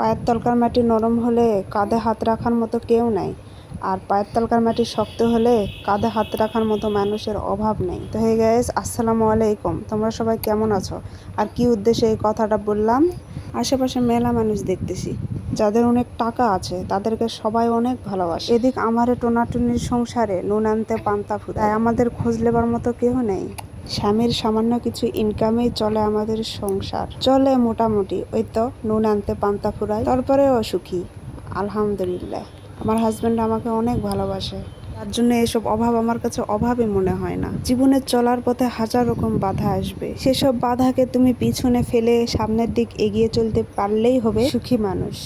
পায়ের তলকার মাটি নরম হলে কাঁধে হাত রাখার মতো কেউ নাই, আর পায়ের তলকার মাটি শক্ত হলে কাঁধে হাত রাখার মতো মানুষের অভাব নেই। তো হে গাইস, আসসালামু আলাইকুম। তোমরা সবাই কেমন আছো? আর কি উদ্দেশ্যে এই কথাটা বললাম? আশেপাশে মেলা মানুষ দেখতেছি, যাদের অনেক টাকা আছে তাদেরকে সবাই অনেক ভালোবাসে। এদিক আমারে টোনাটুনির সংসারে নুন আনতে পান্তা ফুরায়, তাই আমাদের খোঁজ লেবার মতো কেউ নেই। স্বামীর সামান্য কিছু ইনকামেই চলে আমাদের সংসার, চলে মোটামুটি। ওই তো নুন আনতে পান্তা ফুরায়, তারপরেও সুখী আলহামদুলিল্লাহ। আমার হাজব্যান্ড আমাকে অনেক ভালোবাসে, তার জন্য এসব অভাব আমার কাছে অভাবই মনে হয় না। জীবনে চলার পথে হাজার রকম বাধা আসবে, সেসব বাধাকে তুমি পিছনে ফেলে সামনের দিক এগিয়ে চলতে পারলেই হবে সুখী মানুষ।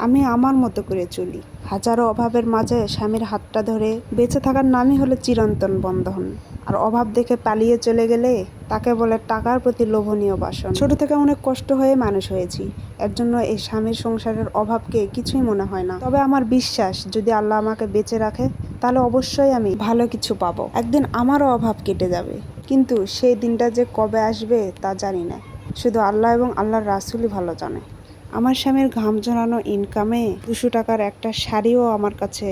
আমি আমার মতো করে চলি, হাজারো অভাবের মাঝে স্বামীর হাতটা ধরে। বেঁচে থাকার নামই হলো চিরন্তন বন্ধন, আর অভাব দেখে পালিয়ে চলে গেলে তাকে বলে টাকার প্রতি লোভনীয় বাসন। ছোট থেকে অনেক কষ্ট হয়ে মানুষ হয়েছি, এর জন্য এই স্বামীর সংসারের অভাবকে কিছুই মনে হয় না। তবে আমার বিশ্বাস, যদি আল্লাহ আমাকে বেঁচে রাখে তাহলে অবশ্যই আমি ভালো কিছু পাবো। একদিন আমারও অভাব কেটে যাবে, কিন্তু সেই দিনটা যে কবে আসবে তা জানি না। শুধু আল্লাহ এবং আল্লাহর রাসূলই ভালো জানে। আমার স্বামীর ঘাম ঝরানো ইনকামে 200 টাকার একটা শাড়িও আমার কাছে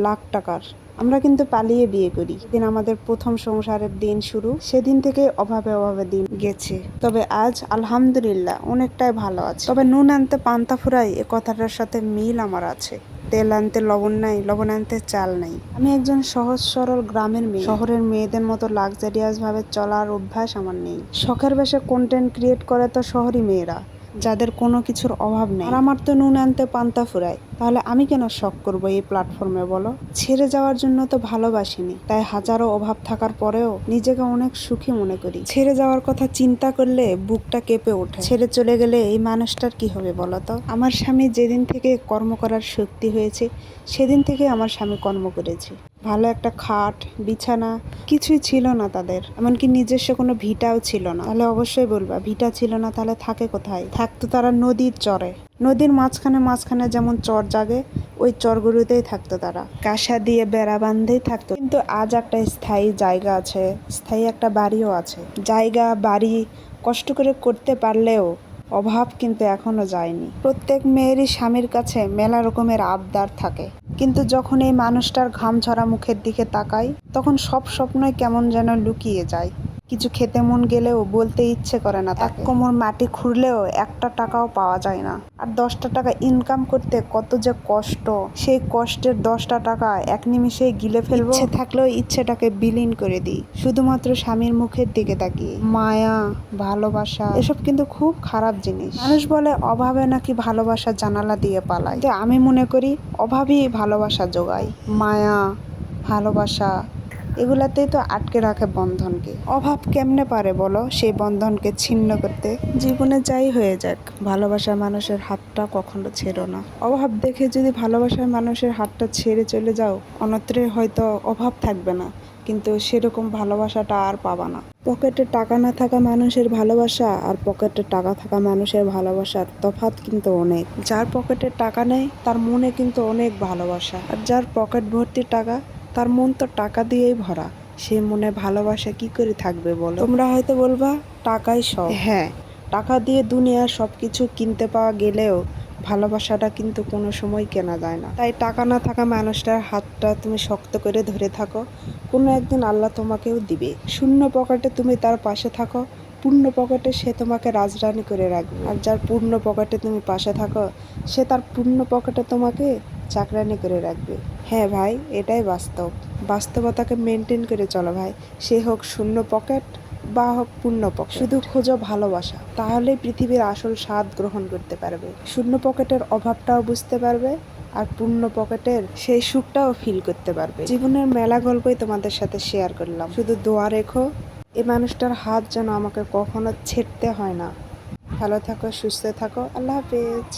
লাখ টাকার। আমরা কিন্তু পালিয়ে বিয়ে করি। সেদিন আমাদের প্রথম সংসারের দিন শুরু, সেদিন থেকে অভাবে অভাবে দিন গেছে। তবে আজ আলহামদুলিল্লাহ অনেকটাই ভালো আছে। তবে নুন আনতে পান্তা ফুরাই, এ কথাটার সাথে মিল আমার আছে। তেল আনতে লবণ নাই, লবণ আনতে চাল নাই। আমি একজন সহজ সরল গ্রামের মেয়ে। শহরের মেয়েদের মতো লাক্সারিয়াস ভাবে চলার অভ্যাস আমার নেই। শখের বেশে কন্টেন্ট ক্রিয়েট করে তো শহরী মেয়েরা, যাদের কোনো কিছুর অভাব নেই। আর আমার তো নুন আনতে পান্তা ফুরায়, তাহলে আমি কেন শখ করবো এই প্ল্যাটফর্মে বলো? ছেড়ে যাওয়ার জন্য তো ভালোবাসিনি, তাই হাজারো অভাব থাকার পরেও নিজেকে অনেক সুখী মনে করি। ছেড়ে যাওয়ার কথা চিন্তা করলে বুকটা কেঁপে ওঠে। ছেড়ে চলে গেলে এই মানুষটার কি হবে বলো তো? আমার স্বামী যেদিন থেকে কর্ম করার শক্তি হয়েছে, সেদিন থেকে আমার স্বামী কর্ম করেছে। ভালো একটা খাট, বিছানা কিছুই ছিল না তাদের, এমনকি নিজস্ব কোনো ভিটাও ছিল না। তাহলে অবশ্যই বলবা, ভিটা ছিল না তাহলে থাকে কোথায়? থাকতো তারা নদীর চরে। নদীর মাঝখানে মাঝখানে যেমন চর জাগে, ওই চরগুলোতেই থাকতো তারা। কাঁসা দিয়ে বেড়া বাঁধেই থাকতো। কিন্তু আজ একটা স্থায়ী জায়গা আছে, স্থায়ী একটা বাড়িও আছে। জায়গা বাড়ি কষ্ট করে করতে পারলেও অভাব কিন্তু এখনো যায়নি। প্রত্যেক মেয়েরই স্বামীর কাছে মেলা রকমের আবদার থাকে, কিন্তু যখন এই মানুষটার ঘাম ঝরা মুখের দিকে তাকাই, তখন সব স্বপ্নই কেমন যেন লুকিয়ে যায়। কিছু খেতে মন গেলেও বলতে ইচ্ছে করে না। এক কোমর মাটি খুঁড়লেও একটা টাকাও পাওয়া যায় না। আর 10টা টাকা ইনকাম করতে কত যে কষ্ট, সেই কষ্টের 10টা টাকা এক নিমিষেই গিলে ফেলবো। ইচ্ছে থাকলেও ইচ্ছেটাকে বিলীন করে দিই, শুধুমাত্র স্বামীর মুখের দিকে তাকিয়ে। মায়া, ভালোবাসা এসব কিন্তু খুব খারাপ জিনিস। মানুষ বলে অভাবে নাকি ভালোবাসা জানালা দিয়ে পালায়, তো আমি মনে করি অভাবই ভালোবাসা যোগায়। মায়া, ভালোবাসা এগুলাতেই তো আটকে রাখে বন্ধনকে। অভাব কেমনে পারে বলো সেই বন্ধনকে ছিন্ন করতে? জীবনে যাই হয়ে যাক, ভালোবাসার মানুষের হাতটা কখনো ছেড়ো না। অভাব দেখে যদি ভালোবাসার মানুষের হাতটা ছেড়ে চলে যাও, অন্যত্রে হয়তো অভাব থাকবে না, কিন্তু সেরকম ভালোবাসাটা আর পাবা না। পকেটে টাকা না থাকা মানুষের ভালোবাসা আর পকেটে টাকা থাকা মানুষের ভালোবাসার তফাৎ কিন্তু অনেক। যার পকেটে টাকা নেই তার মনে কিন্তু অনেক ভালোবাসা, আর যার পকেট ভর্তি টাকা তার মন তো টাকা দিয়েই ভরা, সে মনে ভালোবাসা কি করে থাকবে বলো? তোমরা হয়তো বলবা টাকাই সব। হ্যাঁ, টাকা দিয়ে দুনিয়ার সবকিছু কিনতে পাওয়া গেলেও ভালোবাসাটা কিন্তু কোনো সময় কেনা যায় না। তাই টাকা না থাকা মানুষটার হাতটা তুমি শক্ত করে ধরে থাকো, কোনো একদিন আল্লাহ তোমাকেও দিবে। শূন্য পকেটে তুমি তার পাশে থাকো, পূর্ণ পকেটে সে তোমাকে রাজরানী করে রাখবে। আর যার পূর্ণ পকেটে তুমি পাশে থাকো, সে তার পূর্ণ পকেটে তোমাকে চাকরানি করে রাখবে। হ্যাঁ ভাই, এটাই বাস্তব। বাস্তবতাকে মেনটেন করে চলো ভাই, সে হোক শূন্য পকেট বা হোক পূর্ণ পকেট। শুধু খোঁজো ভালোবাসা, তাহলেই পৃথিবীর আসল স্বাদ গ্রহণ করতে পারবে। শূন্য পকেটের অভাবটাও বুঝতে পারবে, আর পূর্ণ পকেটের সেই সুখটাও ফিল করতে পারবে। জীবনের মেলা গল্পই তোমাদের সাথে শেয়ার করলাম। শুধু দোয়া রেখো এই মানুষটার হাত যেন আমাকে কখনো ছেড়তে হয় না। ভালো থাকো, সুস্থ থাকো, আল্লাহ হাফেজ।